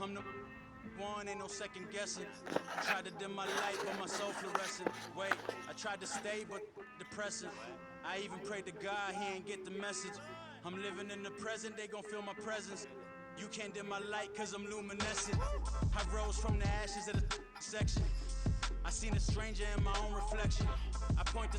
I'm the one, ain't no second guessing. Tried to dim my light, but my soul fluorescent. Wait, I tried to stay, but depressing. I even prayed to God, he ain't get the message. I'm living in the present, they gon' feel my presence. You can't dim my light, cause I'm luminescent. I rose from the ashes of the section. I seen a stranger in my own reflection. I point the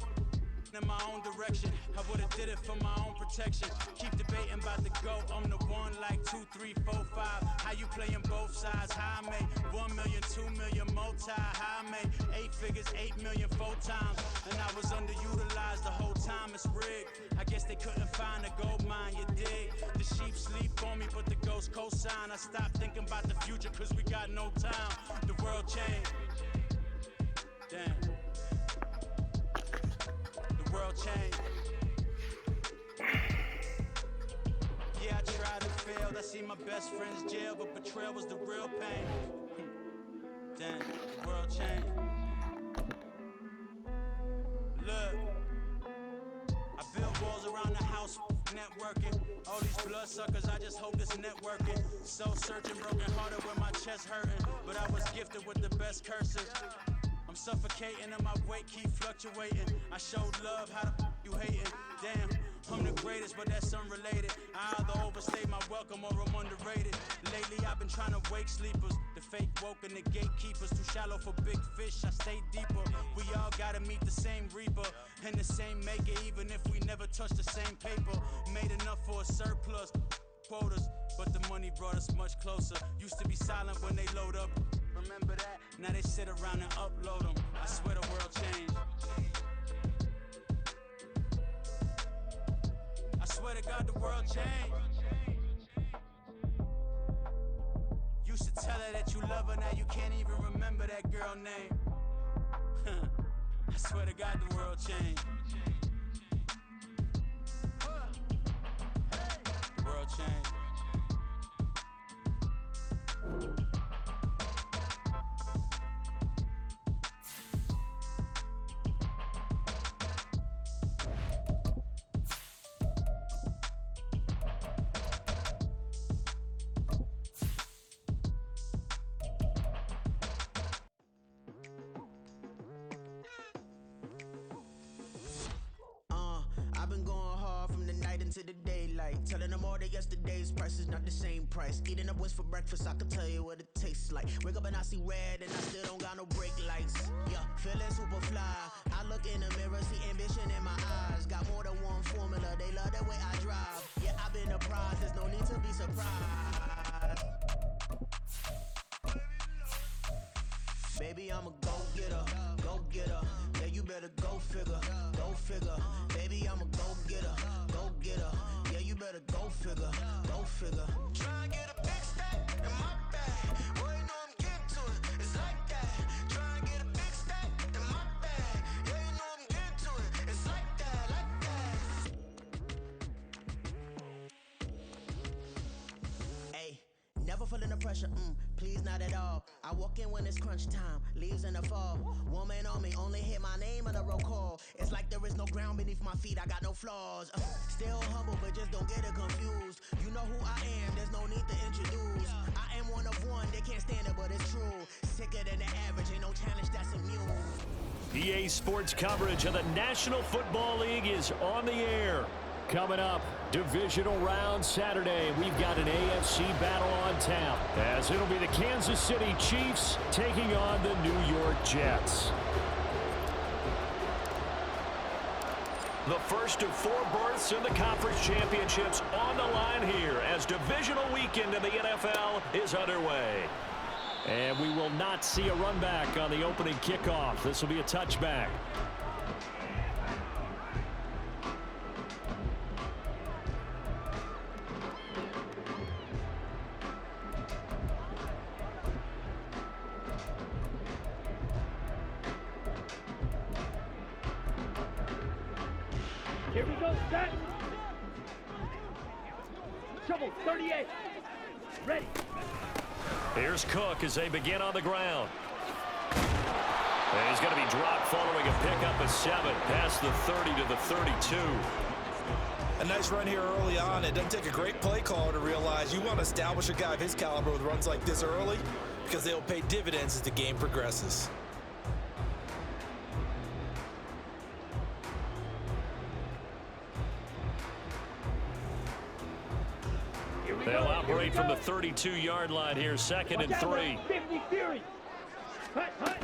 in my own direction. I would've did it for my own protection. Keep debating about the GOAT. I'm the one like 2, 3, 4, 5. How you playing both sides? How I made 1 million, 2 million multi. How I made 8 figures, 8 million 4 times. And I was underutilized the whole time. It's rigged. I guess they couldn't find a gold mine. You dig? The sheep sleep on me, but the ghost cosign. I stopped thinking about the future, cause we got no time. The world changed. Damn. The world changed. Yeah, I tried and failed. I see my best friends jail, but betrayal was the real pain. Damn, the world changed. Look, I built walls around the house, networking. All these bloodsuckers, I just hope this networking. Soul searching, broken hearted with my chest hurting. But I was gifted with the best curses. I'm suffocating and my weight keep fluctuating. I showed love, how the you hating? Damn, I'm the greatest, but that's unrelated. I either overstay my welcome or I'm underrated. Lately I've been trying to wake sleepers. The fake woke and the gatekeepers. Too shallow for big fish, I stay deeper. We all gotta meet the same reaper and the same maker, even if we never touch the same paper. Made enough for a surplus quotas, but the money brought us much closer. Used to be silent when they load up. Remember that? Now they sit around and upload them. I swear the world changed. I swear to God the world changed. Used to tell her that you love her, now you can't even remember that girl name. I swear to God the world changed. The world changed. I've been going hard from the night into the daylight, telling them all that yesterday's price is not the same price. Eating up wings for breakfast, I can tell you what it tastes like. Wake up and I see red and I still don't got no brake lights. Yeah, feeling super fly. I look in the mirror, see ambition in my eyes. Got more than one formula, they love the way I drive. Yeah, I've been a prize, there's no need to be surprised. Baby, I'm a go-getter, go-getter. Yeah, you better go figure, go figure. Baby, I'm a go-getter, go-getter. Yeah, you better go figure, go figure. Try and get a big stack in my bag. Boy, you know I'm getting to it, it's like that. Try and get a big stack in my bag. Yeah, you know I'm getting to it, it's like that, like that. Hey, never feeling the pressure, please not at all. I walk in when it's crunch time, leaves in the fall. Woman on me, only hit my name on the roll call. It's like there is no ground beneath my feet, I got no flaws. Still humble, but just don't get it confused. You know who I am, there's no need to introduce. I am one of one, they can't stand it, but it's true. Sicker than the average, ain't no challenge that's immune. EA Sports coverage of the National Football League is on the air. Coming up, divisional round Saturday, we've got an AFC battle on tap, as it'll be the Kansas City Chiefs taking on the New York Jets. The first of 4 berths in the conference championships on the line here as divisional weekend in the NFL is underway. And we will not see a run back on the opening kickoff. This will be a touchback. Here we go, set. Trouble, 38. Ready. Here's Cook as they begin on the ground. And he's going to be dropped following a pickup of 7 past the 30 to the 32. A nice run here early on. It doesn't take a great play caller to realize you want to establish a guy of his caliber with runs like this early because they'll pay dividends as the game progresses. They'll operate from the 32-yard line here, 2nd and 3. 50 Fury. Hut, hut.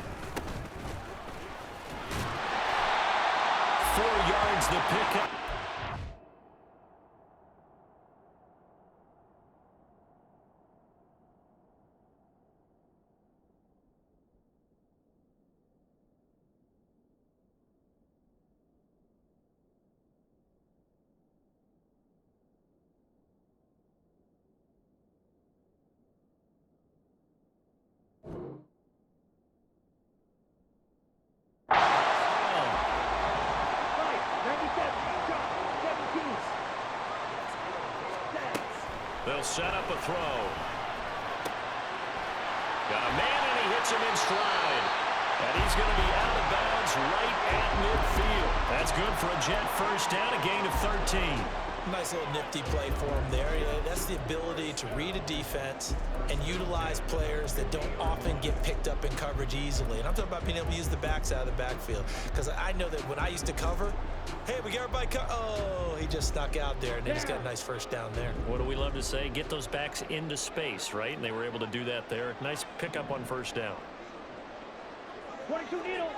4 yards the pickup. They'll set up a throw. Got a man, and he hits him in stride. And he's going to be out of bounds right at midfield. That's good for a Jet first down, a gain of 13. Nice little nifty play for him there. That's the ability to read a defense and utilize players that don't often get picked up in coverage easily. And I'm talking about being able to use the backs out of the backfield. Because I know that when I used to cover, hey, we got everybody oh, he just snuck out there, and they just got a nice first down there. What do we love to say? Get those backs into space, right? And they were able to do that there. Nice pickup on first down. 22 needle.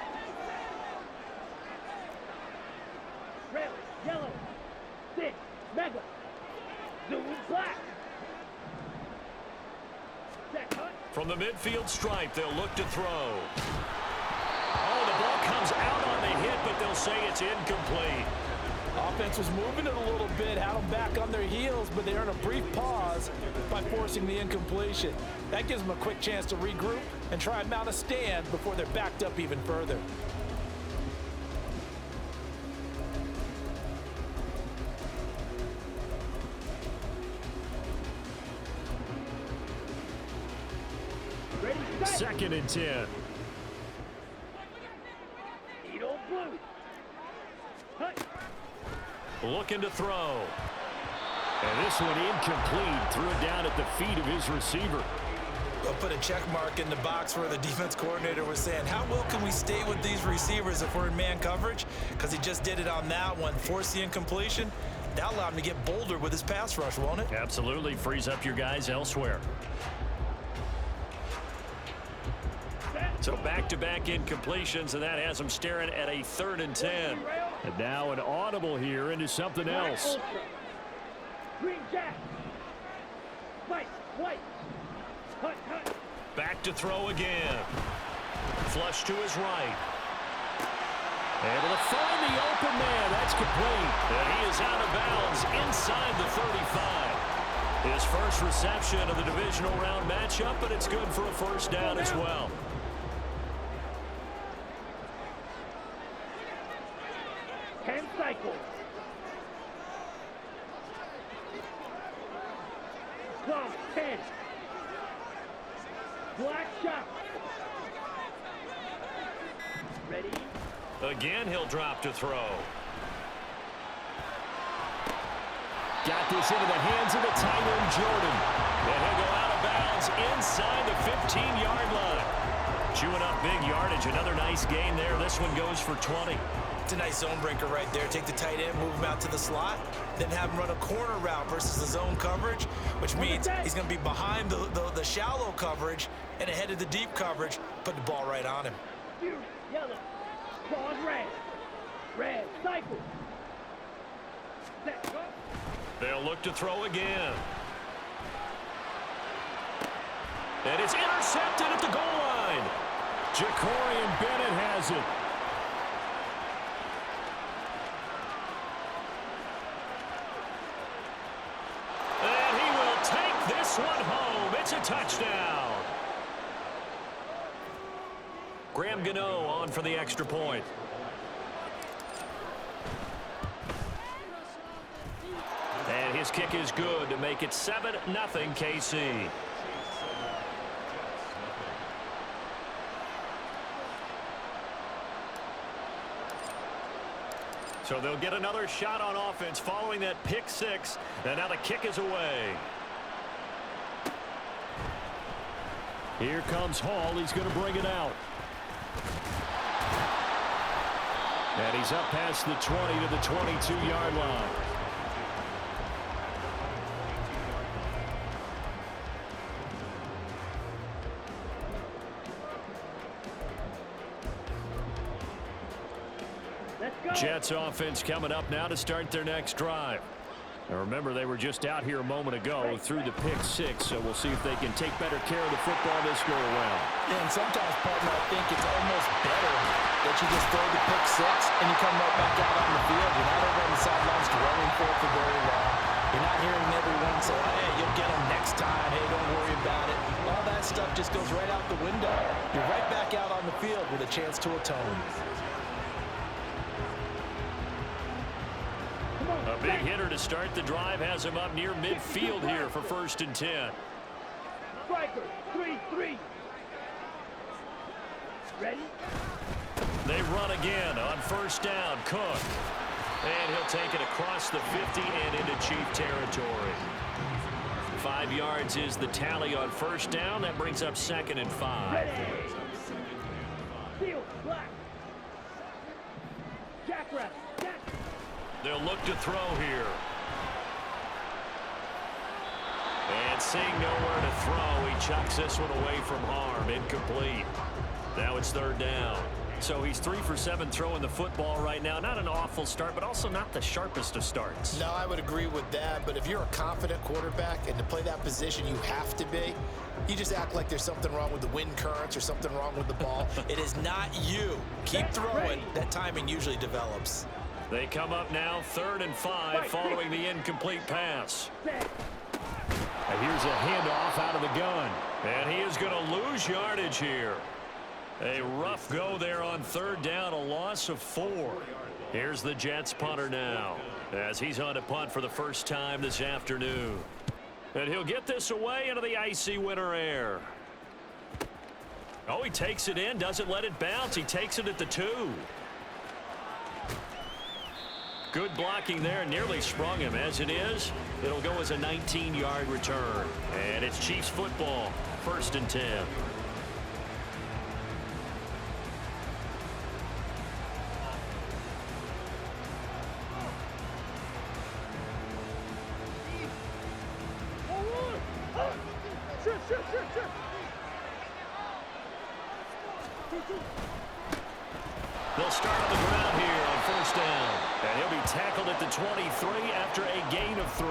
Red, yellow, 6, mega, zoom, black. Set, cut. From the midfield stripe, they'll look to throw. Oh, the ball comes out on the hit, but they'll say it's incomplete. Offense was moving it a little bit, had them back on their heels, but they earned a brief pause by forcing the incompletion. That gives them a quick chance to regroup and try and mount a stand before they're backed up even further. Ready, set. 2nd and 10. Needle blue. Hut. Looking to throw. And this one incomplete. Threw it down at the feet of his receiver. I'll put a check mark in the box where the defense coordinator was saying, how well can we stay with these receivers if we're in man coverage? Because he just did it on that one, forced the incompletion. That allowed him to get bolder with his pass rush, won't it? Absolutely. Frees up your guys elsewhere. So back-to-back incompletions, and that has them staring at a 3rd and 10. And now an audible here into something else. Green jack. White, white. Hut, hut. Back to throw again. Flush to his right. Able to find the open man. That's complete. And he is out of bounds inside the 35. His first reception of the divisional round matchup, but it's good for a first down as well. Cycle. Clock 10. Black shot. Ready? Again, he'll drop to throw. Got this into the hands of the tight end, Jordan. And he'll go out of bounds inside the 15-yard line. Chewing up big yardage. Another nice gain there. This one goes for 20. It's a nice zone breaker right there. Take the tight end, move him out to the slot, then have him run a corner route versus the zone coverage, which means he's going to be behind the shallow coverage and ahead of the deep coverage. Put the ball right on him. Yellow. Pause red. Red. Cycle. Set. Go. They'll look to throw again. And it's intercepted at the goal line. Jacorian Bennett has it. And he will take this one home. It's a touchdown. Graham Gano on for the extra point. And his kick is good to make it 7-0 KC. So they'll get another shot on offense following that pick six. And now the kick is away. Here comes Hall. He's going to bring it out. And he's up past the 20 to the 22-yard line. Jets offense coming up now to start their next drive. Now remember, they were just out here a moment ago through the pick six, so we'll see if they can take better care of the football this go around. Yeah, and sometimes, partner, I think it's almost better that you just throw the pick six and you come right back out on the field. You're not over on the sidelines dwelling for it for very long. You're not hearing everyone say, hey, you'll get them next time. Hey, don't worry about it. All that stuff just goes right out the window. You're right back out on the field with a chance to atone. A big hitter to start the drive has him up near midfield here for 1st and 10. Striker, 3-3. Ready? They run again on 1st down. Cook. And he'll take it across the 50 and into Chief territory. 5 yards is the tally on 1st down. That brings up 2nd and 5. Ready. Field, black. Jackrabbit, jack. They'll look to throw here. And seeing nowhere to throw, he chucks this one away from harm. Incomplete. Now it's 3rd down. So he's 3 for 7 throwing the football right now. Not an awful start, but also not the sharpest of starts. No, I would agree with that. But if you're a confident quarterback and to play that position you have to be, you just act like there's something wrong with the wind currents or something wrong with the ball. It is not you. Keep throwing. That timing usually develops. They come up now 3rd and 5 following the incomplete pass. And here's a handoff out of the gun. And he is going to lose yardage here. A rough go there on 3rd down, a loss of 4. Here's the Jets punter now as he's on to punt for the first time this afternoon. And he'll get this away into the icy winter air. Oh, he takes it in, doesn't let it bounce. He takes it at the 2. Good blocking there, nearly sprung him. As it is, it'll go as a 19-yard return. And it's Chiefs football, 1st and 10. They'll start on the ground here on 1st down. And he'll be tackled at the 23 after a gain of 3.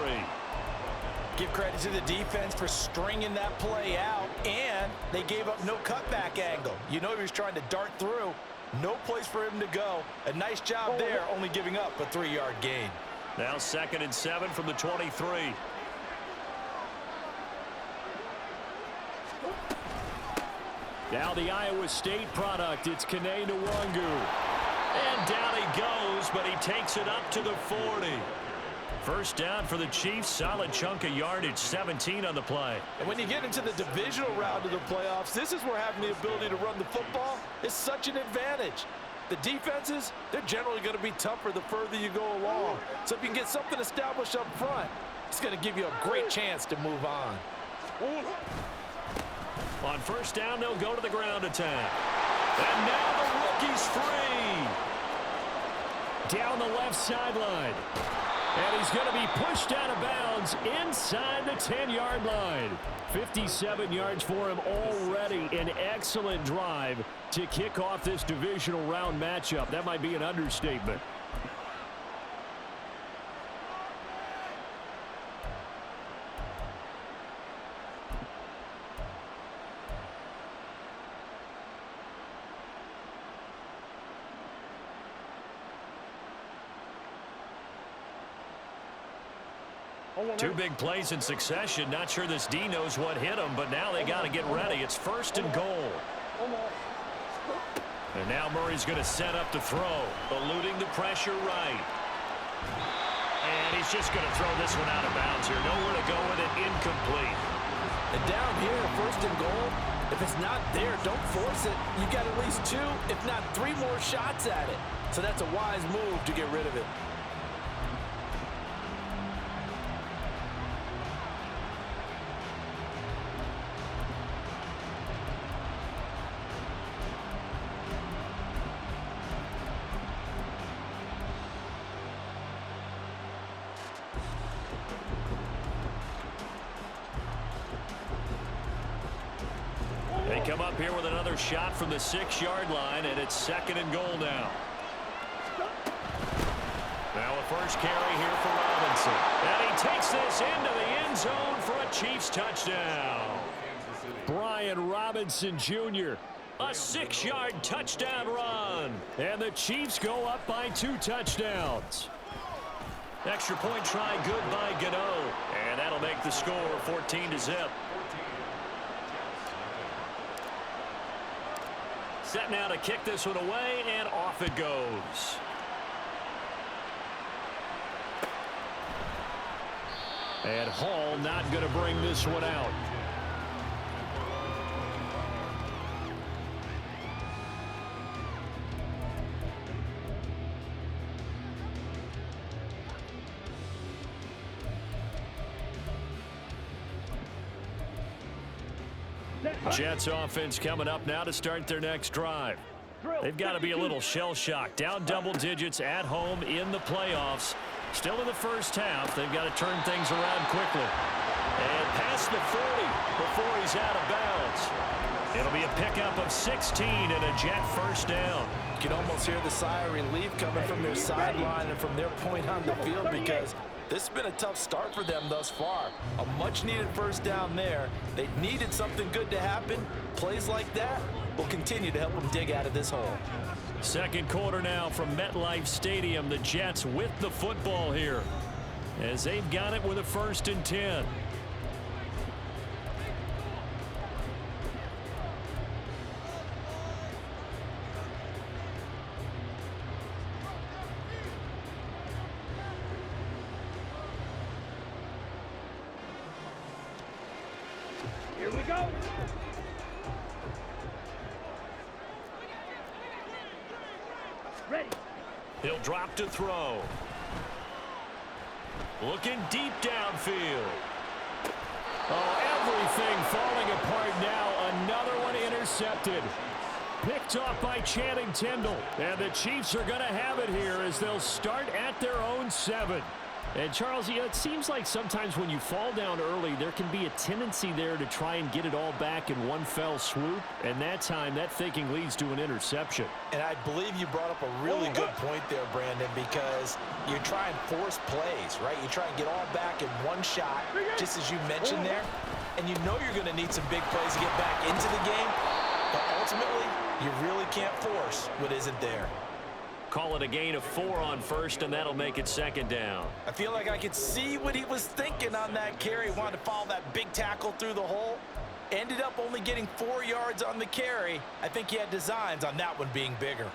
Give credit to the defense for stringing that play out, and they gave up no cutback angle. You know he was trying to dart through. No place for him to go. A nice job there, only giving up a 3-yard gain. Now 2nd and 7 from the 23. Now the Iowa State product. It's Kene Nwangu. And down he goes, but he takes it up to the 40. 1st down for the Chiefs. Solid chunk of yardage, 17 on the play. And when you get into the divisional round of the playoffs, this is where having the ability to run the football is such an advantage. The defenses, they're generally going to be tougher the further you go along. So if you can get something established up front, it's going to give you a great chance to move on. On 1st down, they'll go to the ground attack. And now the rookie's free. Down the left sideline. And he's going to be pushed out of bounds inside the 10-yard line. 57 yards for him already. An excellent drive to kick off this divisional round matchup. That might be an understatement. Two big plays in succession. Not sure this D knows what hit him, but now they got to get ready. It's 1st and goal. And now Murray's going to set up to throw, eluding the pressure right. And he's just going to throw this one out of bounds here. Nowhere to go with it. Incomplete. And down here, 1st and goal, if it's not there, don't force it. You got at least 2, if not 3 more shots at it. So that's a wise move to get rid of it. They come up here with another shot from the 6-yard line, and it's 2nd and goal now. Now a first carry here for Robinson. And he takes this into the end zone for a Chiefs touchdown. Brian Robinson Jr., a 6-yard touchdown run. And the Chiefs go up by 2 touchdowns. Extra point try good by Gano. And that'll make the score 14-0. Set now to kick this one away, and off it goes. And Hall not going to bring this one out. Jets offense coming up now to start their next drive. They've got to be a little shell-shocked. Down double digits at home in the playoffs. Still in the first half. They've got to turn things around quickly. And past the 40 before he's out of bounds. It'll be a pickup of 16 and a Jet first down. You can almost hear the sigh of relief coming from their sideline and from their point on the field, because this has been a tough start for them thus far. A much-needed first down there. They needed something good to happen. Plays like that will continue to help them dig out of this hole. Second quarter now from MetLife Stadium. The Jets with the football here as they've got it with a 1st and 10. Here we go. Ready. He'll drop to throw. Looking deep downfield. Oh, everything falling apart now. Another one intercepted. Picked off by Channing Tindall. And the Chiefs are going to have it here as they'll start at their own 7. And, Charles, it seems like sometimes when you fall down early, there can be a tendency there to try and get it all back in one fell swoop. And that time, that thinking leads to an interception. And I believe you brought up a really good point there, Brandon, because you try and force plays, right? You try and get all back in one shot, just as you mentioned there. And you know you're going to need some big plays to get back into the game. But ultimately, you really can't force what isn't there. Call it a gain of 4 on first, and that'll make it 2nd down. I feel like I could see what he was thinking on that carry. Wanted to follow that big tackle through the hole. Ended up only getting 4 yards on the carry. I think he had designs on that one being bigger.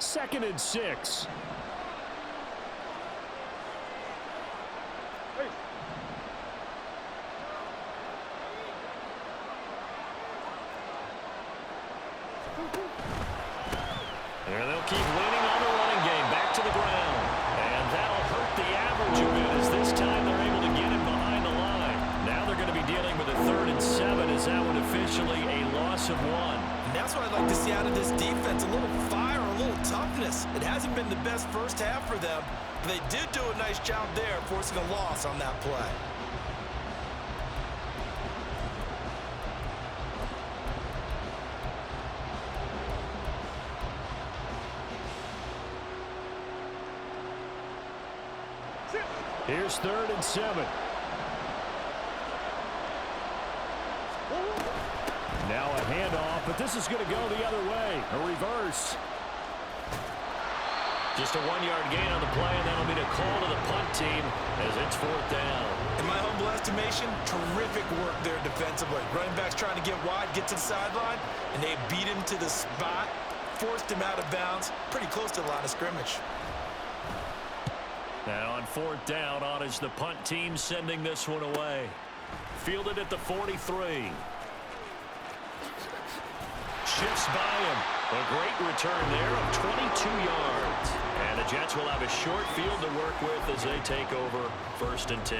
Second and 6. There they'll keep leaning on the running game. Back to the ground. And that'll hurt the average a bit as this time they're able to get him behind the line. Now they're going to be dealing with a 3rd and 7 as that one officially a loss of 1. And that's what I'd like to see out of this defense. A little fire, a little toughness. It hasn't been the best first half for them, but they did do a nice job there forcing a loss on that play. Here's 3rd and 7. Now a handoff, but this is going to go the other way. A reverse. Just a 1-yard gain on the play, and that'll be a call to the punt team as it's 4th down. In my humble estimation, terrific work there defensively. Running back's trying to get wide, get to the sideline, and they beat him to the spot, forced him out of bounds, pretty close to the line of scrimmage. Now on 4th down, on is the punt team sending this one away. Fielded at the 43. shifts by him. A great return there of 22 yards. And the Jets will have a short field to work with as they take over 1st and 10.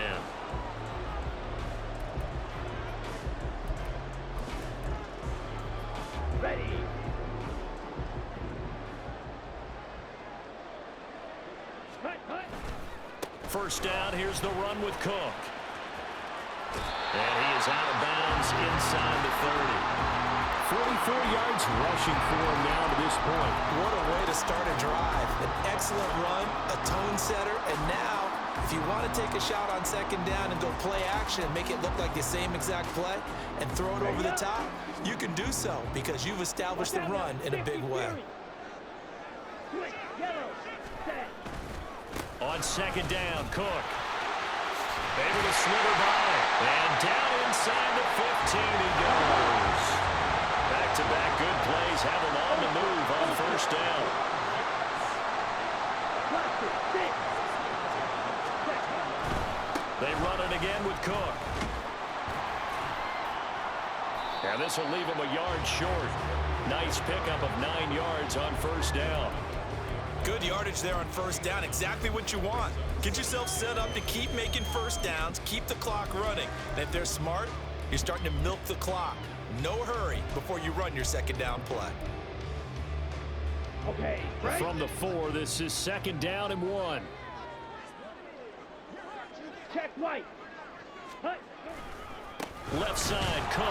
Ready. First down, here's the run with Cook. And he is out of bounds inside the 30. 44 yards rushing for him now to this point. What a way to start a drive. An excellent run, a tone setter, and now, if you want to take a shot on 2nd down and go play action and make it look like the same exact play and throw it over the top, you can do so because you've established the run in a big way. On 2nd down, Cook. Able to slither by. And down inside the 15 he goes. Back-to-back good plays have him on the move on 1st down. They run it again with Cook. And this will leave him a yard short. Nice pickup of 9 yards on 1st down. Good yardage there on 1st down. Exactly what you want. Get yourself set up to keep making 1st downs, keep the clock running. And if they're smart, you're starting to milk the clock. No hurry before you run your 2nd down play. Okay, right. From the 4, this is 2nd down and 1. Check white. Hut. Left side, Cook.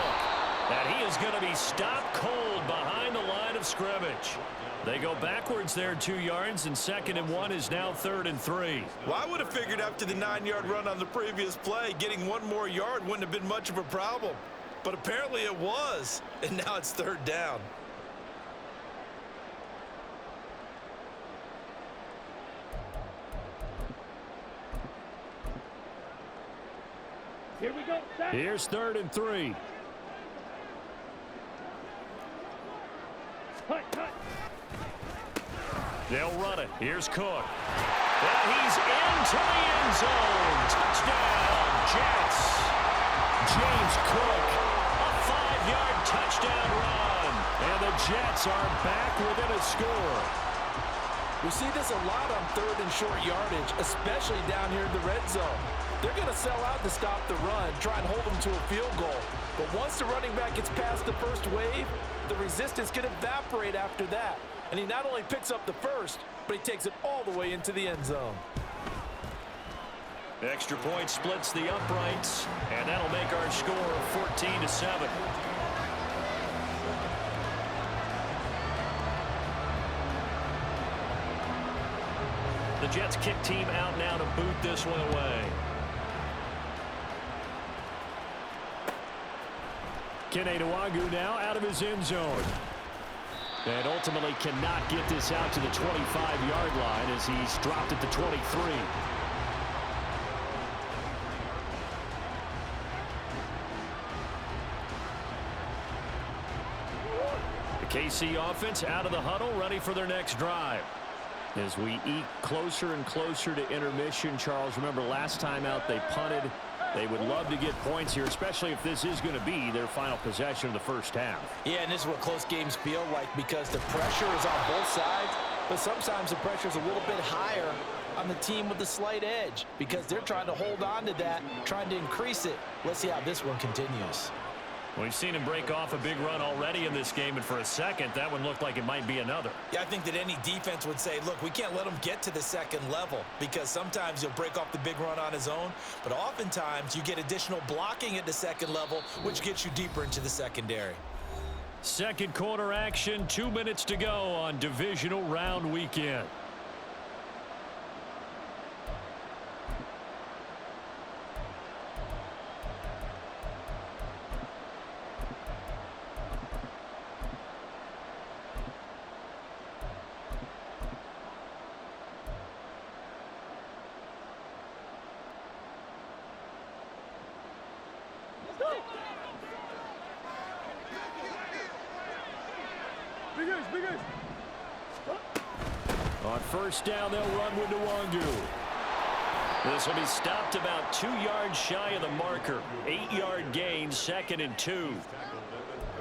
And he is going to be stopped cold behind the line of scrimmage. They go backwards there 2 yards, and 2nd and 1 is now 3rd and 3. Well, I would have figured after the 9-yard run on the previous play, getting 1 more yard wouldn't have been much of a problem. But apparently it was, and now it's 3rd down. Here we go. Set. Here's 3rd and 3. Hut, hut. They'll run it. Here's Cook. And he's into the end zone. Touchdown, Jets. James Cook, a 5-yard touchdown run. And the Jets are back within a score. We see this a lot on 3rd and short yardage, especially down here in the red zone. They're going to sell out to stop the run, try and hold them to a field goal. But once the running back gets past the first wave, the resistance can evaporate after that. And he not only picks up the first, but he takes it all the way into the end zone. Extra point splits the uprights, and that'll make our score 14-7. The Jets kick team out now to boot this one away. Kene Nwagu now out of his end zone. And ultimately cannot get this out to the 25-yard line as he's dropped at the 23. The KC offense out of the huddle, ready for their next drive. As we eke closer and closer to intermission, Charles, remember last time out they punted. They would love to get points here, especially if this is going to be their final possession of the first half. Yeah, and this is what close games feel like because the pressure is on both sides, but sometimes the pressure is a little bit higher on the team with the slight edge because they're trying to hold on to that, trying to increase it. Let's see how this one continues. We've seen him break off a big run already in this game, and for a second, that one looked like it might be another. Yeah, I think that any defense would say, look, we can't let him get to the second level because sometimes he'll break off the big run on his own, but oftentimes you get additional blocking at the second level, which gets you deeper into the secondary. Second quarter action, 2 minutes to go on divisional round weekend. On first down, they'll run with Nwagu. This will be stopped about 2 yards shy of the marker. 8-yard gain, 2nd and 2.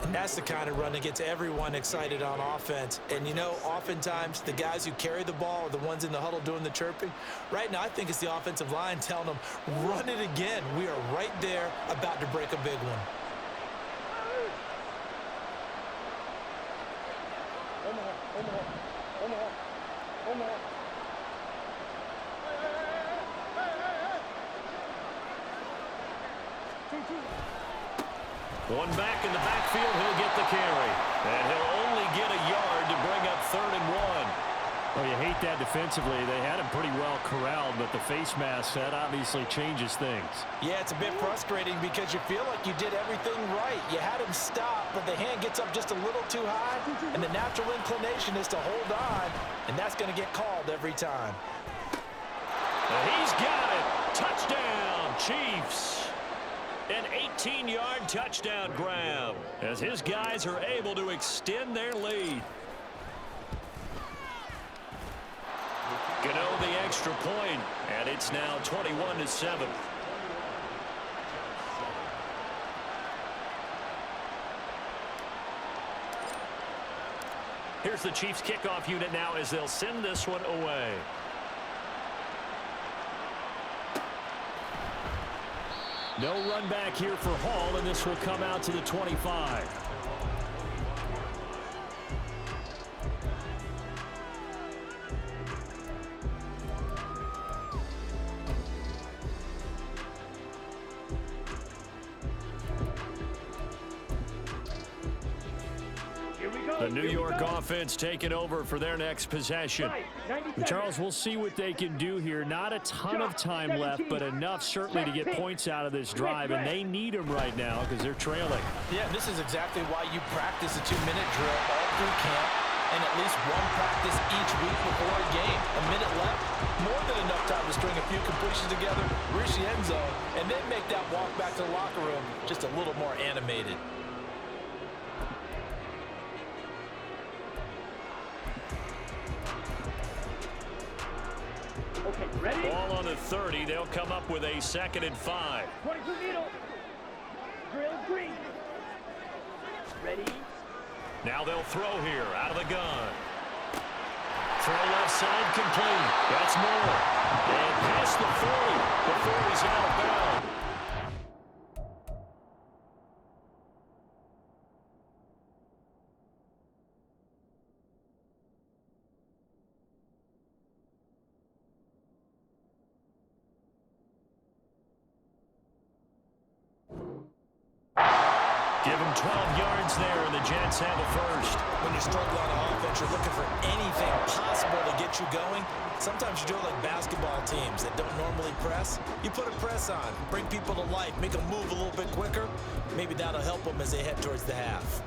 And that's the kind of run that gets everyone excited on offense. And, you know, oftentimes the guys who carry the ball are the ones in the huddle doing the chirping. Right now, I think it's the offensive line telling them, run it again. We are right there about to break a big one. One back in the backfield, he'll get the carry. And he'll only get a yard to bring up 3rd and 1. Well, you hate that defensively. They had him pretty well corralled, but the face mask, that obviously changes things. Yeah, it's a bit frustrating because you feel like you did everything right. You had him stop, but the hand gets up just a little too high, and the natural inclination is to hold on, and that's going to get called every time. And he's got it. Touchdown, Chiefs. An 18-yard touchdown grab as his guys are able to extend their lead. Gano the extra point, and it's now 21-7. Here's the Chiefs kickoff unit now as they'll send this one away. No run back here for Hall, and this will come out to the 25. The New York offense taking over for their next possession. Charles, we'll see what they can do here. Not a ton of time left, but enough certainly to get points out of this drive, and they need them right now because they're trailing. Yeah, this is exactly why you practice a 2-minute drill all through camp and at least one practice each week before a game. A minute left, more than enough time to string a few completions together, reach the end zone, and then make that walk back to the locker room just a little more animated. Okay, ready? Ball on the 30. They'll come up with a 2nd and 5. 22 needle. Drill green. Ready? Now they'll throw here out of the gun. Throw left side complete. That's more. And past the 40 before he's out of bounds. Give him 12 yards there, and the Jets have a first. When you struggle on offense, you're looking for anything possible to get you going. Sometimes you do it like basketball teams that don't normally press. You put a press on, bring people to life, make them move a little bit quicker. Maybe that'll help them as they head towards the half.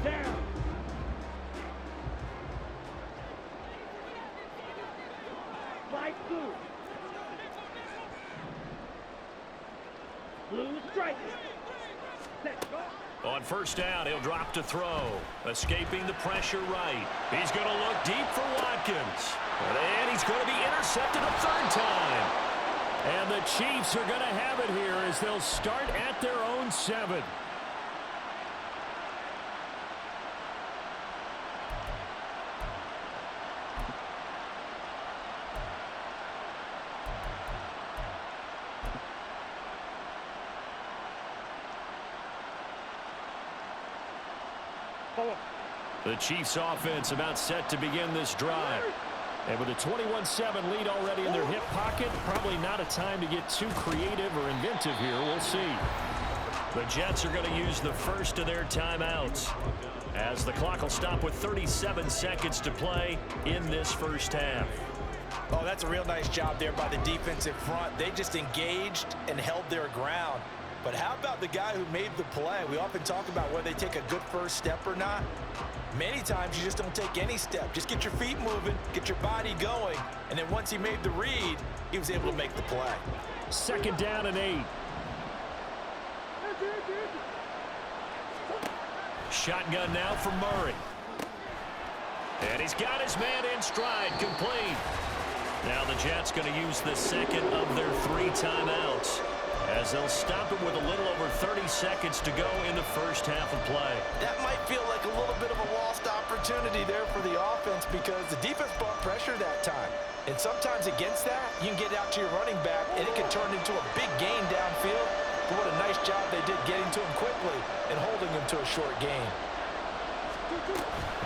Down. Light blue. Blue striker. Set, go. On first down, he'll drop to throw. Escaping the pressure right. He's going to look deep for Watkins. And he's going to be intercepted a 3rd time. And the Chiefs are going to have it here as they'll start at their own 7. The Chiefs offense about set to begin this drive. And with a 21-7 lead already in their hip pocket, probably not a time to get too creative or inventive here. We'll see. The Jets are going to use the first of their timeouts as the clock will stop with 37 seconds to play in this first half. Oh, that's a real nice job there by the defensive front. They just engaged and held their ground. But how about the guy who made the play? We often talk about whether they take a good first step or not. Many times you just don't take any step. Just get your feet moving, get your body going, and then once he made the read, he was able to make the play. 2nd down and 8. Shotgun now for Murray. And he's got his man in stride, complete. Now the Jets going to use the second of their 3 timeouts, as they'll stop it with a little over 30 seconds to go in the first half of play. That might feel like a little bit of a lost opportunity there for the offense, because the defense brought pressure that time. And sometimes against that, you can get out to your running back, and it can turn into a big gain downfield. But what a nice job they did getting to him quickly and holding him to a short gain.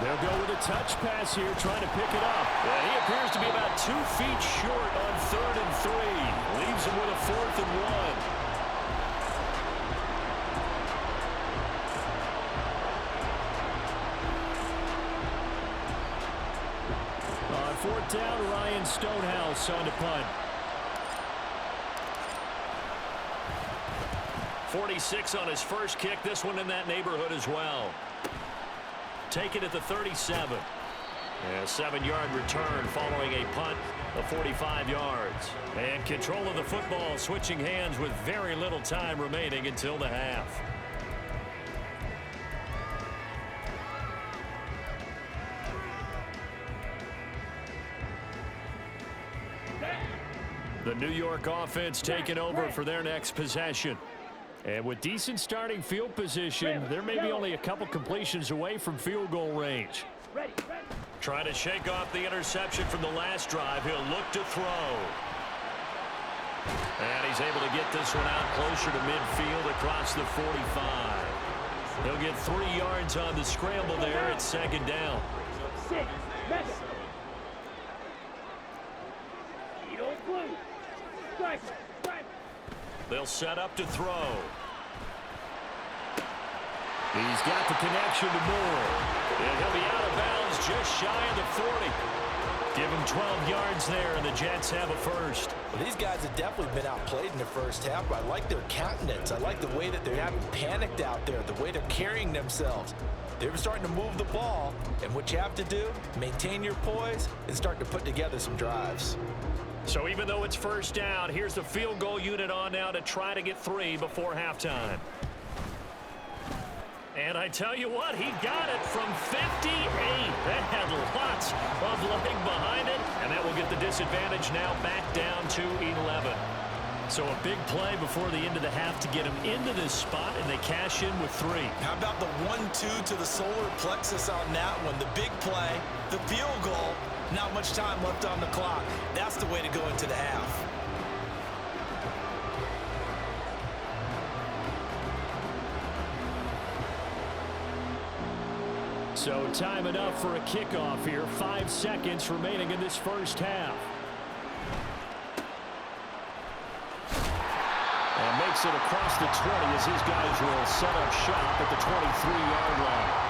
They'll go with a touch pass here, trying to pick it up. And he appears to be about 2 feet short on 3rd and 3. Leaves him with a 4th and 1. On 4th down, Ryan Stonehouse on to punt. 46 on his first kick. This one in that neighborhood as well. Take it at the 37. A 7-yard return following a punt of 45 yards. And control of the football, switching hands with very little time remaining until the half. The New York offense taking over for their next possession. And with decent starting field position, there may be only a couple completions away from field goal range. Trying to shake off the interception from the last drive. He'll look to throw. And he's able to get this one out closer to midfield across the 45. He'll get 3 yards on the scramble there at 2nd down. 6, Madden. You don't blue. Strike. They'll set up to throw. He's got the connection to Moore. And he'll be out of bounds just shy of the 40. Give him 12 yards there, and the Jets have a first. Well, these guys have definitely been outplayed in the first half. I like their countenance. I like the way that they haven't panicked out there, the way they're carrying themselves. They're starting to move the ball, and what you have to do, maintain your poise and start to put together some drives. So even though it's first down, here's the field goal unit on now to try to get 3 before halftime. And I tell you what, he got it from 58. That had lots of leg behind it, and that will get the disadvantage now back down to 11. So a big play before the end of the half to get him into this spot, and they cash in with 3. How about the 1-2 to the solar plexus on that one? The big play, the field goal, not much time left on the clock. That's the way to go into the half. So time enough for a kickoff here. 5 seconds remaining in this first half. And makes it across the 20 as his guys will set up shop at the 23-yard line.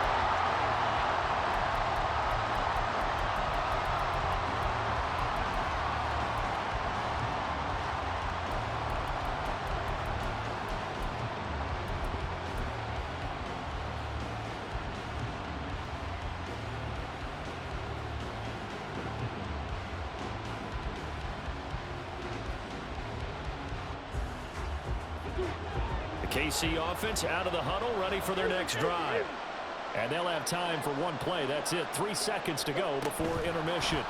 KC offense out of the huddle, ready for their next drive. And they'll have time for one play. That's it. 3 seconds to go before intermission.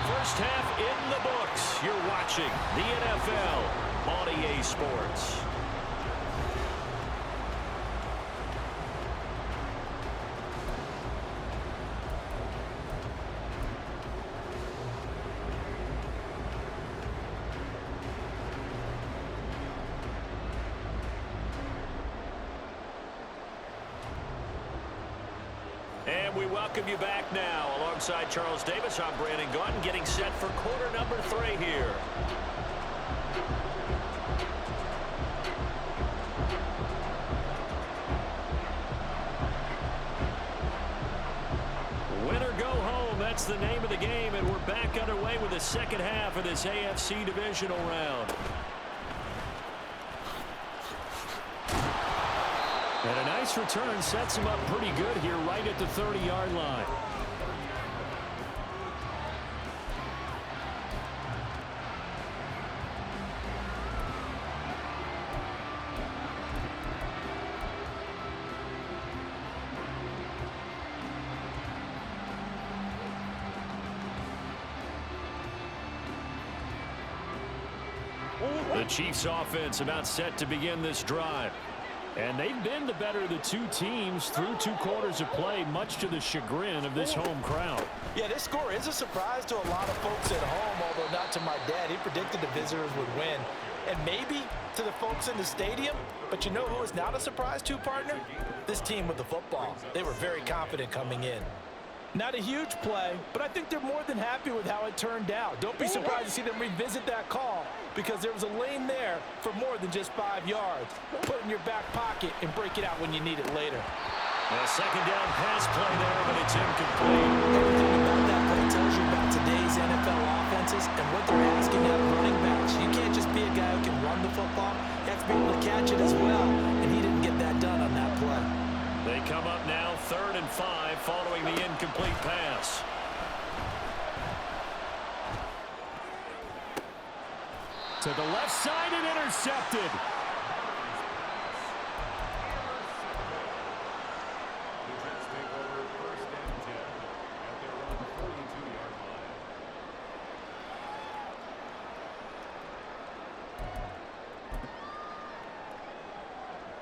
First half in the books. You're watching the NFL on EA Sports. And we welcome you back now. Alongside Charles Davis, I'm Brandon Gaudin, getting set for quarter number 3 here. Win or go home, that's the name of the game, and we're back underway with the second half of this AFC divisional round. And a nice return sets him up pretty good here right at the 30-yard line. The Chiefs offense about set to begin this drive. And they've been the better of the two teams through 2 quarters of play, much to the chagrin of this home crowd. Yeah, this score is a surprise to a lot of folks at home, although not to my dad. He predicted the visitors would win. And maybe to the folks in the stadium, but you know who is not a surprise to, partner? This team with the football. They were very confident coming in. Not a huge play, but I think they're more than happy with how it turned out. Don't be surprised to see them revisit that call because there was a lane there for more than just 5 yards. Put it in your back pocket and break it out when you need it later. A second down pass play there, but it's incomplete. Everything about that play tells you about today's NFL offenses and what they're asking out of running backs. You can't just be a guy who can run the football. You have to be able to catch it as well, and he didn't get that done on that play. They come up now 3rd and 5 following the incomplete pass. To the left side and intercepted.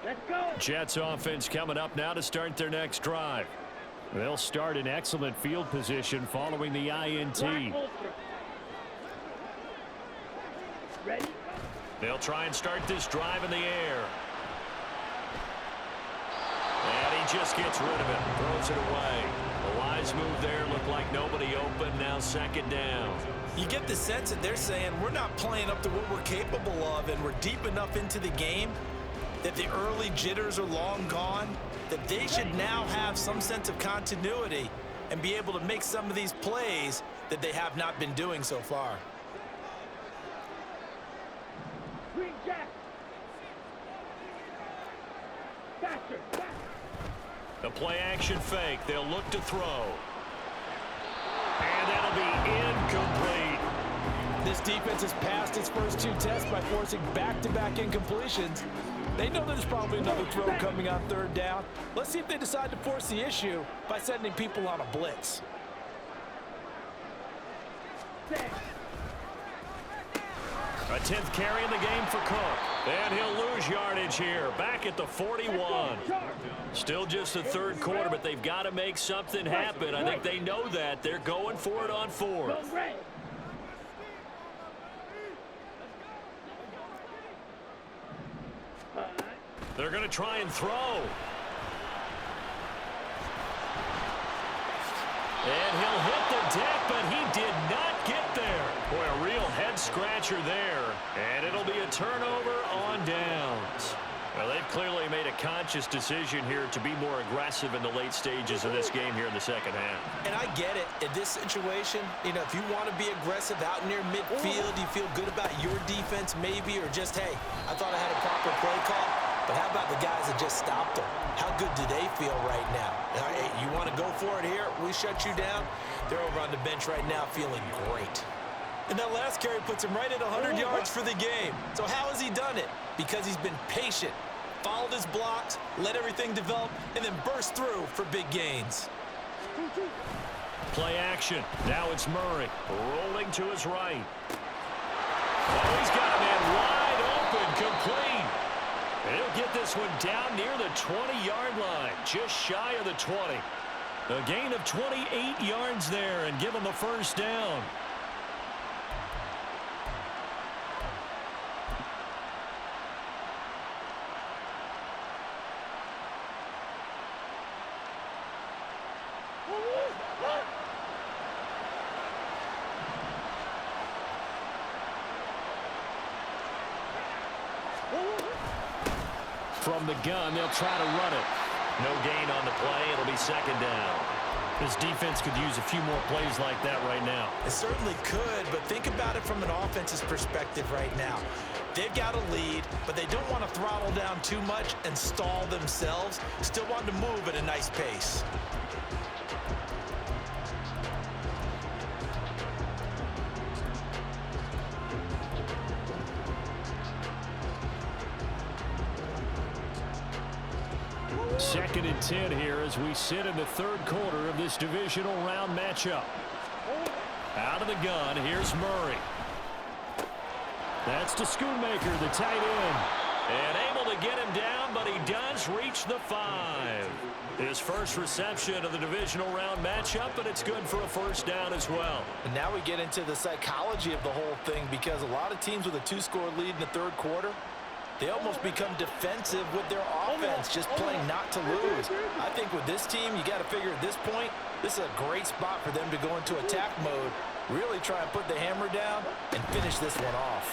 Let's go. Jets offense coming up now to start their next drive. They'll start in excellent field position following the INT. Ready? They'll try and start this drive in the air. And he just gets rid of it, throws it away. A wise move there, looked like nobody open, now 2nd down. You get the sense that they're saying we're not playing up to what we're capable of, and we're deep enough into the game that the early jitters are long gone, that they should now have some sense of continuity and be able to make some of these plays that they have not been doing so far. Green jack. Faster. The play action fake, they'll look to throw. And that'll be incomplete. This defense has passed its first 2 tests by forcing back-to-back incompletions. They know there's probably another throw coming on 3rd down. Let's see if they decide to force the issue by sending people on a blitz. A 10th carry in the game for Cook. And he'll lose yardage here. Back at the 41. Still just the 3rd quarter, but they've got to make something happen. I think they know that. They're going for it on 4th. They're going to try and throw. And he'll hit the deck, but he did not get there. Boy, a real head-scratcher there. And it'll be a turnover on downs. Well, they've clearly made a conscious decision here to be more aggressive in the late stages of this game here in the 2nd half. And I get it. In this situation, you know, if you want to be aggressive out near midfield, you feel good about your defense maybe, or just, hey, I thought I had a proper play call. But how about the guys that just stopped them? How good do they feel right now? Hey, you want to go for it here? We shut you down? They're over on the bench right now feeling great. And that last carry puts him right at 100 yards for the game. So how has he done it? Because he's been patient, followed his blocks, let everything develop, and then burst through for big gains. Play action. Now it's Murray rolling to his right. Oh, he's got a man wide open, complete. He'll get this one down near the 20-yard line, just shy of the 20. A gain of 28 yards there and give him a 1st down. From the gun, they'll try to run it. No gain on the play. It'll be 2nd down. This defense could use a few more plays like that right now. It certainly could, but think about it from an offense's perspective right now. They've got a lead, but they don't want to throttle down too much and stall themselves. Still want to move at a nice pace. Second and 10 here as we sit in the 3rd quarter of this divisional round matchup. Out of the gun, here's Murray. That's to Schoonmaker, the tight end. And able to get him down, but he does reach the 5. His first reception of the divisional round matchup, and it's good for a first down as well. And now we get into the psychology of the whole thing, because a lot of teams with a 2-score lead in the third quarter, they almost become defensive with their offense, just playing not to lose. I think with this team, you got to figure at this point, this is a great spot for them to go into attack mode, really try and put the hammer down and finish this one off.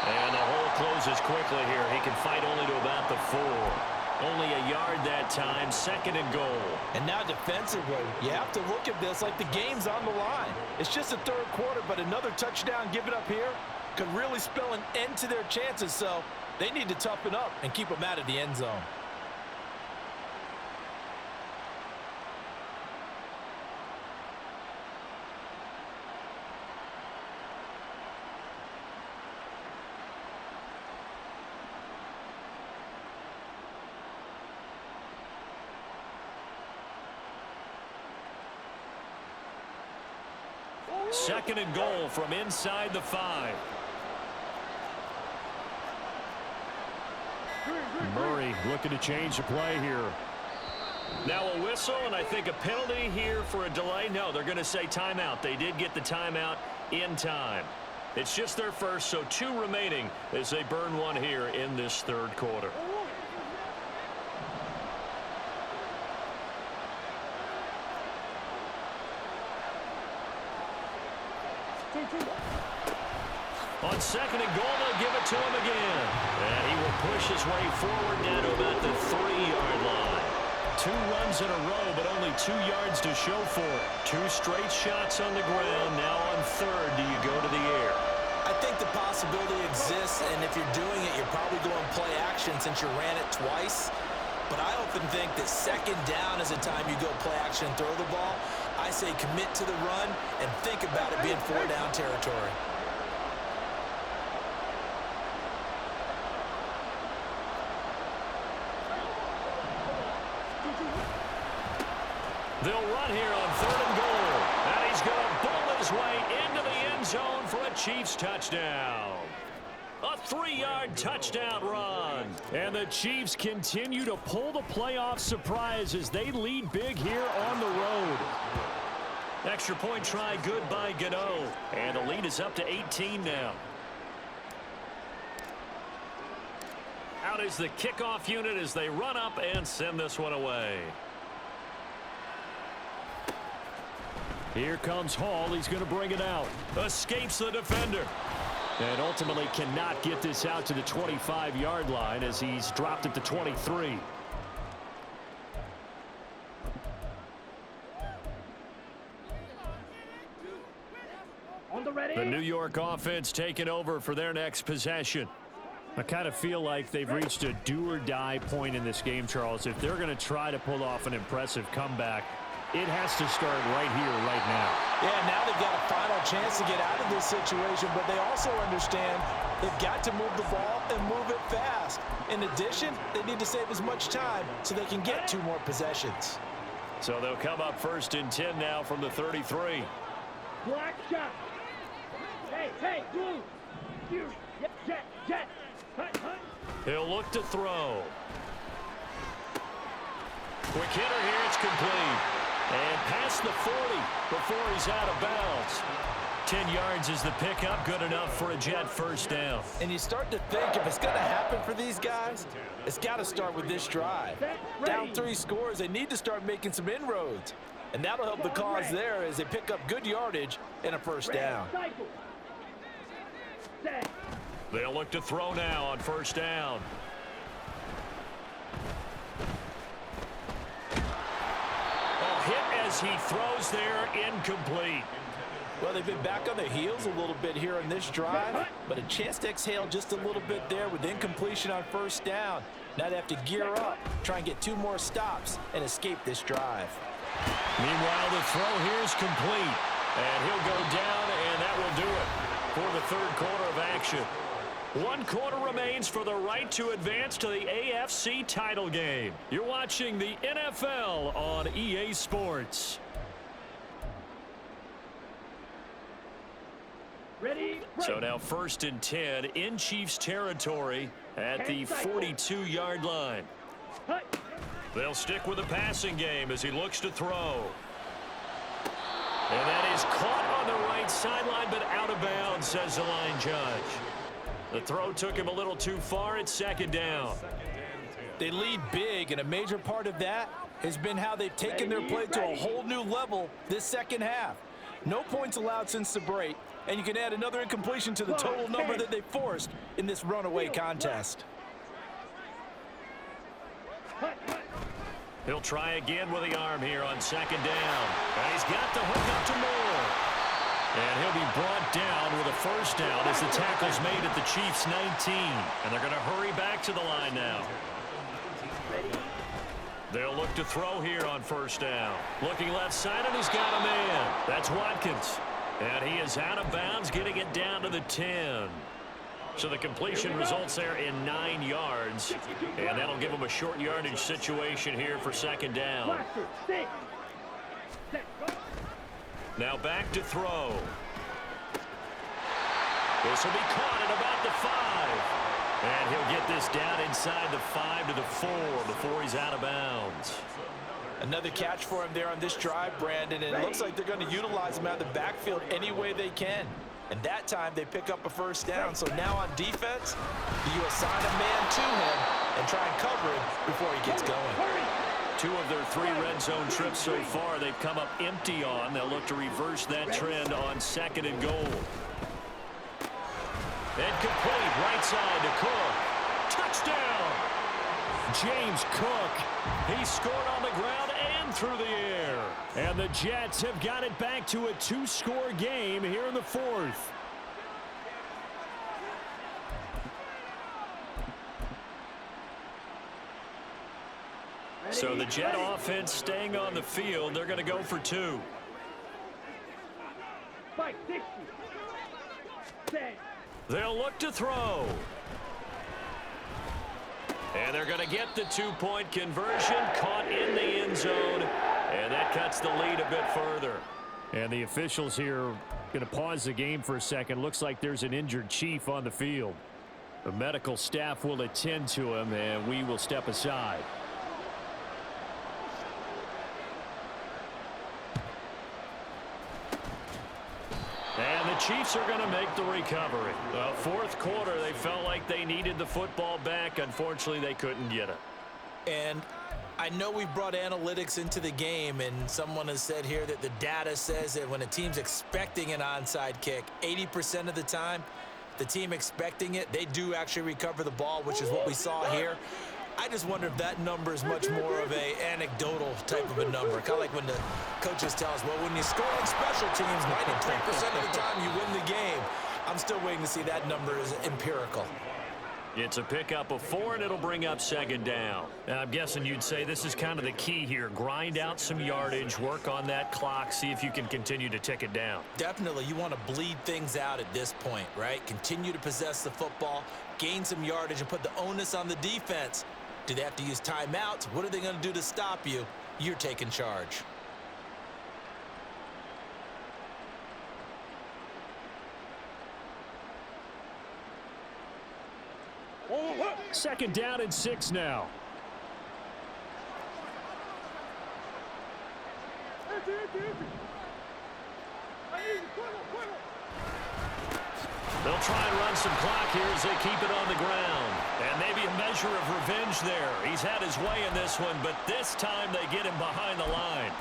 And the hole closes quickly here. He can fight only to about the 4. Only a yard that time, 2nd and goal. And now defensively, you have to look at this like the game's on the line. It's just the third quarter, but another touchdown given up here could really spell an end to their chances, so they need to toughen up and keep them out of the end zone. Second and goal from inside the 5. Murray looking to change the play here. Now a whistle, and I think a penalty here for a delay. No, they're going to say timeout. They did get the timeout in time. It's just their first, so 2 remaining as they burn one here in this third quarter. On second and goal, they'll give it to him again. And he will push his way forward down to about the 3-yard line. 2 runs in a row, but only 2 yards to show for it. 2 straight shots on the ground. Now on third, do you go to the air? I think the possibility exists, and if you're doing it, you're probably going play action since you ran it twice. But I often think that second down is a time you go play action and throw the ball. I say commit to the run and think about it being 4-down territory. They'll run here on third and goal. And he's going to bowl his way into the end zone for a Chiefs touchdown. A 3-yard touchdown run. And the Chiefs continue to pull the playoff surprise as they lead big here on the road. Extra point try good by Gano. And the lead is up to 18 now. Out is the kickoff unit as they run up and send this one away. Here comes Hall. He's going to bring it out. Escapes the defender. And ultimately cannot get this out to the 25-yard line as he's dropped at the 23. On the ready. The New York offense taking over for their next possession. I kind of feel like they've reached a do-or-die point in this game, Charles. If they're going to try to pull off an impressive comeback, it has to start right here, right now. Yeah, now they've got a final chance to get out of this situation, but they also understand they've got to move the ball and move it fast. In addition, they need to save as much time so they can get 2 more possessions. So they'll come up 1st and 10 now from the 33. Black shot. Hey, blue. Fury. Jet. Hunt. He'll look to throw. Quick hitter here, it's complete. And past the 40 before he's out of bounds. 10 yards is the pickup, good enough for a Jet first down. And you start to think if it's going to happen for these guys, it's got to start with this drive. Down 3 scores, they need to start making some inroads. And that'll help the cause there as they pick up good yardage and a first down. They'll look to throw now on first down. Hit as he throws there, incomplete. Well, they've been back on their heels a little bit here in this drive, but a chance to exhale just a little bit there with incompletion on first down. Now they have to gear up, try and get 2 more stops, and escape this drive. Meanwhile, the throw here is complete, and he'll go down, and that will do it for the third quarter of action. 1 quarter remains for the right to advance to the AFC title game. You're watching the NFL on EA Sports. Ready, break. So now 1st and 10 in Chiefs territory at the 42-yard line. Hut. They'll stick with the passing game as he looks to throw. And that is caught on the right sideline, but out of bounds, says the line judge. The throw took him a little too far. It's 2nd down. They lead big, and a major part of that has been how they've taken their play to a whole new level this second half. No points allowed since the break, and you can add another incompletion to the total number that they forced in this runaway contest. He'll try again with the arm here on 2nd down. And he's got the hook up to Moore. And he'll be brought down with a 1st down as the tackle's made at the Chiefs' 19. And they're going to hurry back to the line now. They'll look to throw here on 1st down. Looking left side, and he's got a man. That's Watkins. And he is out of bounds, getting it down to the 10. So the completion results there in 9 yards. And that'll give him a short yardage situation here for 2nd down. Now back to throw. This will be caught at about the 5. And he'll get this down inside the 5 to the 4 before he's out of bounds. Another catch for him there on this drive, Brandon, and it looks like they're going to utilize him out of the backfield any way they can. And that time they pick up a 1st down. So now on defense, you assign a man to him and try and cover him before he gets going. 2 of their 3 red zone trips so far they've come up empty on. They'll look to reverse that trend on 2nd and goal. And complete right side to Cook. Touchdown! James Cook. He scored on the ground and through the air. And the Jets have got it back to a 2-score game here in the 4th. So the Jet offense staying on the field. They're going to go for 2. 560. They'll look to throw. And they're going to get the 2-point conversion. Caught in the end zone. And that cuts the lead a bit further. And the officials here going to pause the game for a second. Looks like there's an injured Chief on the field. The medical staff will attend to him, and we will step aside. And the Chiefs are going to make the recovery. 4th quarter, they felt like they needed the football back. Unfortunately, they couldn't get it. And I know we've brought analytics into the game, and someone has said here that the data says that when a team's expecting an onside kick, 80% of the time, the team expecting it, they do actually recover the ball, which is what we saw here. I just wonder if that number is much more of a anecdotal type of a number. Kind of like when the coaches tell us, well, when you score on special teams, 93% of the time you win the game. I'm still waiting to see that number is empirical. It's a pickup of 4, and it'll bring up 2nd down. And I'm guessing you'd say this is kind of the key here. Grind out some yardage, work on that clock, see if you can continue to tick it down. Definitely. You want to bleed things out at this point, right? Continue to possess the football, gain some yardage, and put the onus on the defense. Do they have to use timeouts? What are they going to do to stop you? You're taking charge. Second down and 6 now. They'll try and run some clock here as they keep it on the ground. And maybe a measure of revenge there. He's had his way in this one, but this time they get him behind the line.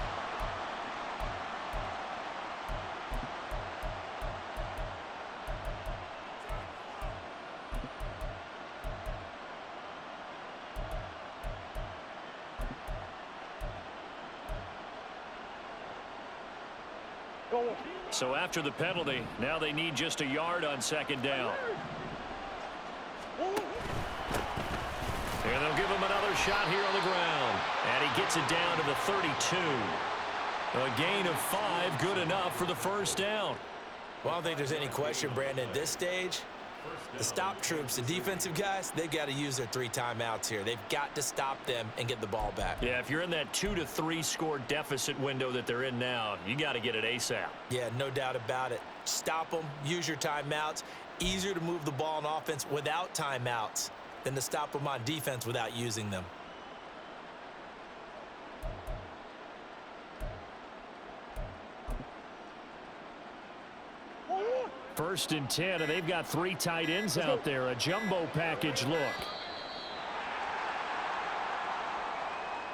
So after the penalty, now they need just a yard on 2nd down. And they'll give him another shot here on the ground. And he gets it down to the 32. A gain of 5, good enough for the 1st down. Well, I don't think there's any question, Brandon, at this stage, the stop troops, the defensive guys, they've got to use their 3 timeouts here. They've got to stop them and get the ball back. Yeah, if you're in that 2 to 3 score deficit window that they're in now, you got to get it ASAP. Yeah, no doubt about it. stop them, use your timeouts. Easier to move the ball on offense without timeouts than to stop them on defense without using them. First and 10, and they've got 3 tight ends out there. A jumbo package look.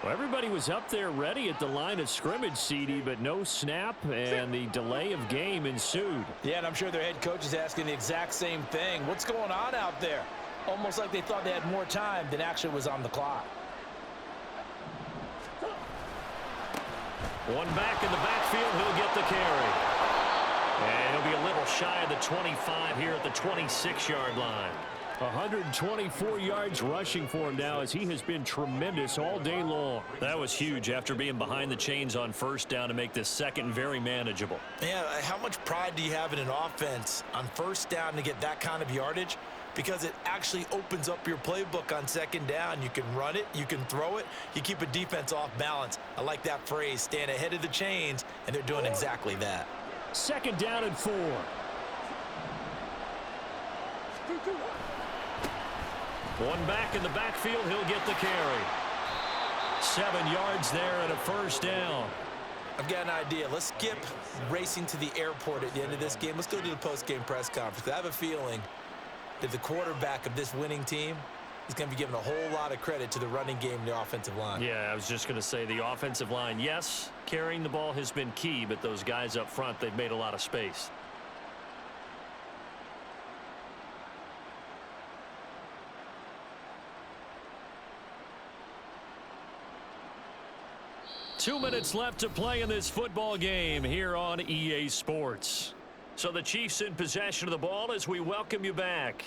Well, everybody was up there ready at the line of scrimmage, CD, but no snap, and the delay of game ensued. Yeah, and I'm sure their head coach is asking the exact same thing. What's going on out there? Almost like they thought they had more time than actually was on the clock. One back in the backfield, he'll get the carry. And he'll be a little shy of the 25 here at the 26-yard line. 124 yards rushing for him now as he has been tremendous all day long. That was huge after being behind the chains on first down to make this second very manageable. Yeah, how much pride do you have in an offense on first down to get that kind of yardage? Because it actually opens up your playbook on second down. You can run it, you can throw it, you keep a defense off balance. I like that phrase, stand ahead of the chains, and they're doing exactly that. Second down and 4. One back in the backfield, he'll get the carry. 7 yards there and a first down. I've got an idea. Let's skip racing to the airport at the end of this game. Let's go to the post-game press conference. I have a feeling that the quarterback of this winning team is going to be given a whole lot of credit to the running game and the offensive line. Yeah, I was just going to say the offensive line, yes, carrying the ball has been key, but those guys up front, they've made a lot of space. Two minutes left to play in this football game here on EA Sports. So the Chiefs in possession of the ball as we welcome you back.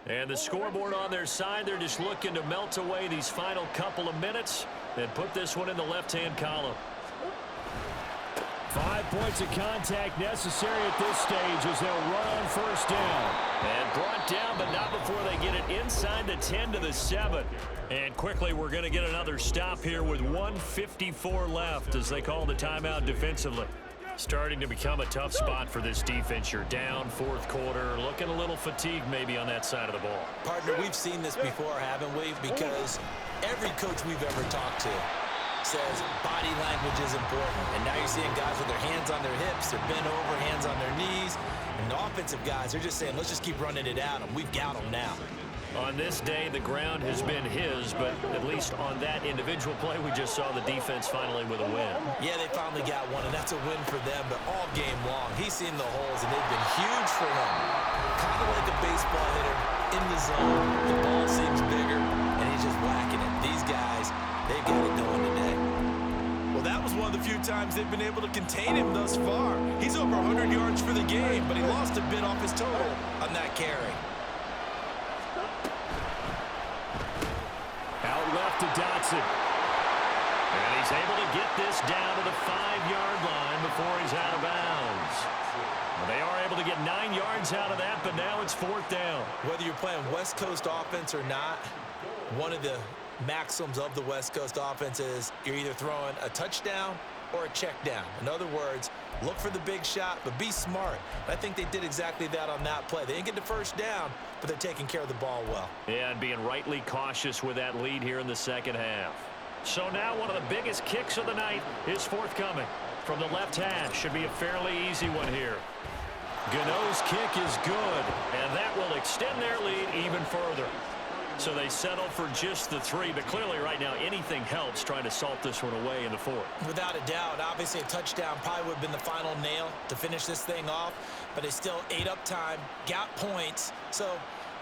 And the scoreboard on their side, they're just looking to melt away these final couple of minutes and put this one in the left-hand column. 5 points of contact necessary at this stage as they'll run on first down. And brought down, but not before they get it inside the 10 to the 7. And quickly, we're going to get another stop here with 1:54 left as they call the timeout defensively. Starting to become a tough spot for this defense. You're down fourth quarter, looking a little fatigued maybe on that side of the ball. Partner, we've seen this before, haven't we? Because every coach we've ever talked to says body language is important. And now you're seeing guys with their hands on their hips, they're bent over, hands on their knees. And the offensive guys are just saying, let's just keep running it at them. We've got them now. On this day, the ground has been his, but at least on that individual play, we just saw the defense finally with a win. Yeah, they finally got one, and that's a win for them, but all game long, he's seen the holes, and they've been huge for him. Kind of like a baseball hitter in the zone. The ball seems bigger, and he's just whacking it. These guys, they've got it going today. Well, that was one of the few times they've been able to contain him thus far. He's over 100 yards for the game, but he lost a bit off his total on that carry. Out left to Dotson. And he's able to get this down to the 5-yard line before he's out of bounds. Well, they are able to get 9 yards out of that, but now it's fourth down. Whether you're playing West Coast offense or not, one of the maxims of the West Coast offense is you're either throwing a touchdown or a check down. In other words, look for the big shot, but be smart. And I think they did exactly that on that play. They didn't get the first down, but they're taking care of the ball well. Yeah, and being rightly cautious with that lead here in the second half. So now one of the biggest kicks of the night is forthcoming. From the left hash, should be a fairly easy one here. Gano's kick is good, and that will extend their lead even further. So they settle for just the 3, but clearly right now anything helps trying to salt this one away in the fourth. Without a doubt, obviously a touchdown probably would have been the final nail to finish this thing off, but they still ate up time, got points. So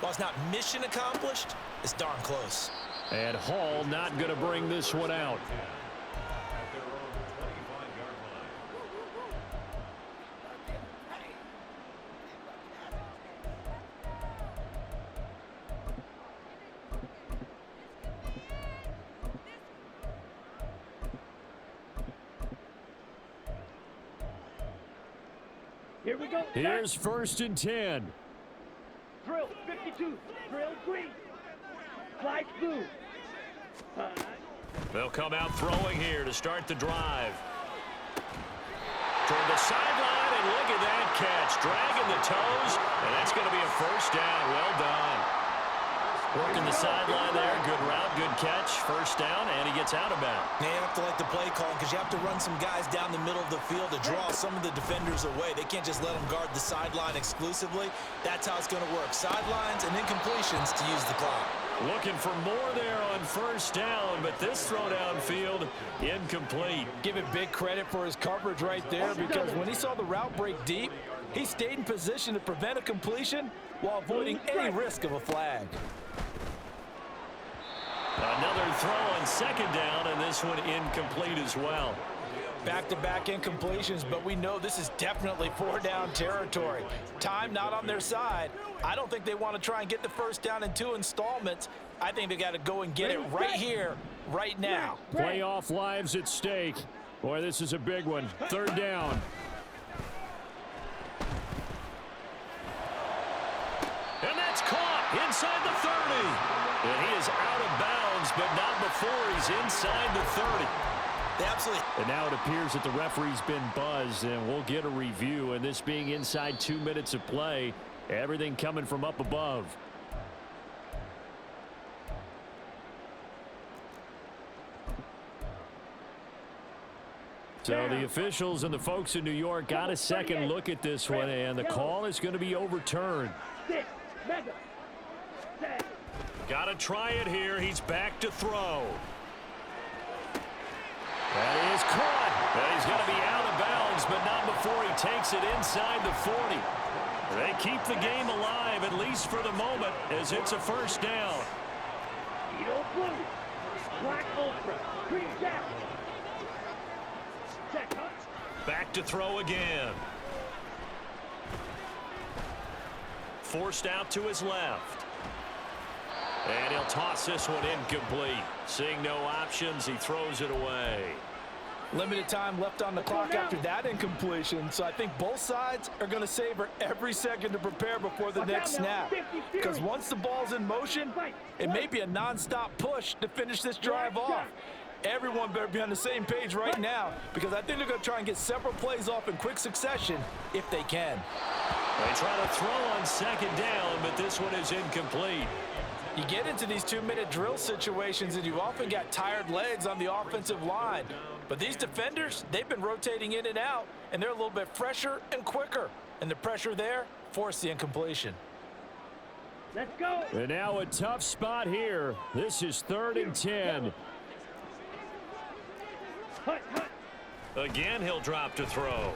while it's not mission accomplished, it's darn close. And Hall not going to bring this one out. Here we go. Here's first and 10. Drill 52. Drill green. Flag blue. They'll come out throwing here to start the drive. Toward the sideline, and look at that catch. Dragging the toes, and that's going to be a first down. Well done. Working the sideline there. Good route, good catch. First down, and he gets out of bounds. Now you have to like the play call because you have to run some guys down the middle of the field to draw some of the defenders away. They can't just let them guard the sideline exclusively. That's how it's going to work. Sidelines and incompletions to use the clock. Looking for more there on first down, but this throw downfield incomplete. Give it big credit for his coverage right there because when he saw the route break deep, he stayed in position to prevent a completion while avoiding any risk of a flag. Another throw on second down, and this one incomplete as well. Back-to-back incompletions, but we know this is definitely four-down territory. Time not on their side. I don't think they want to try and get the first down in 2 installments. I think they got to go and get it right here, right now. Playoff lives at stake. Boy, this is a big one. Third down. And that's caught inside the 30. And he is out of bounds, but not before he's inside the 30. Absolutely. And now it appears that the referee's been buzzed, and we'll get a review. And this being inside 2 minutes of play, everything coming from up above. So the officials and the folks in New York got a second look at this one, and the call is going to be overturned. Got to try it here. He's back to throw. That is caught. And he's going to be out of bounds, but not before he takes it inside the 40. They keep the game alive, at least for the moment, as it's a first down. Edo Blue, Black Ultra, Green Jack. Back to throw again. Forced out to his left. And he'll toss this one incomplete. Seeing no options, he throws it away. Limited time left on the clock after that incompletion, so I think both sides are going to savor every second to prepare before the next snap. Because once the ball's in motion, it may be a non-stop push to finish this drive off. Everyone better be on the same page right now because I think they're going to try and get several plays off in quick succession if they can. They try to throw on second down, but this one is incomplete. You get into these 2-minute drill situations and you often got tired legs on the offensive line. But these defenders, they've been rotating in and out, and they're a little bit fresher and quicker. And the pressure there forced the incompletion. Let's go. And now a tough spot here. This is 3rd and 10. Again, he'll drop to throw.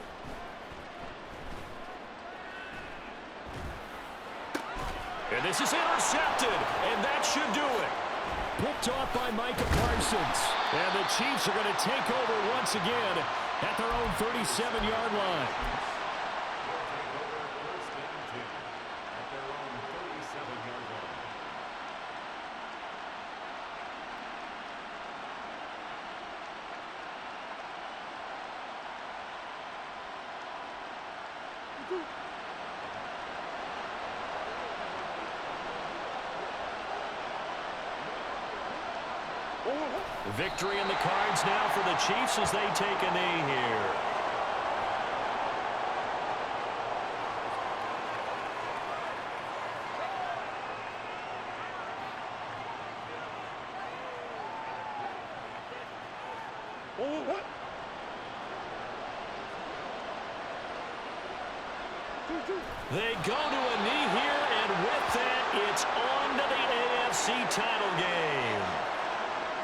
And this is intercepted, and that should do it. Picked off by Micah Parsons. And the Chiefs are going to take over once again at their own 37-yard line. Victory in the cards now for the Chiefs as they take a knee here. They go to a knee here, and with that, it's on to the AFC title game.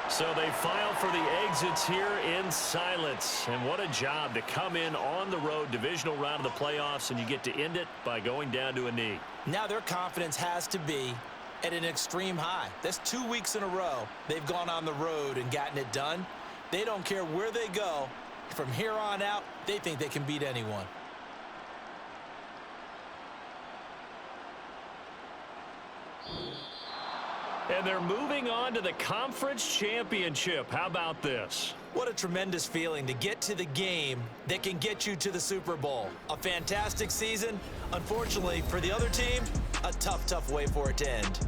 So they file for the exits here in silence. And what a job to come in on the road, divisional round of the playoffs, and you get to end it by going down to a knee. Now their confidence has to be at an extreme high. That's 2 weeks in a row they've gone on the road and gotten it done. They don't care where they go. From here on out, they think they can beat anyone. And they're moving on to the conference championship. How about this? What a tremendous feeling to get to the game that can get you to the Super Bowl. A fantastic season. Unfortunately, for the other team, a tough way for it to end.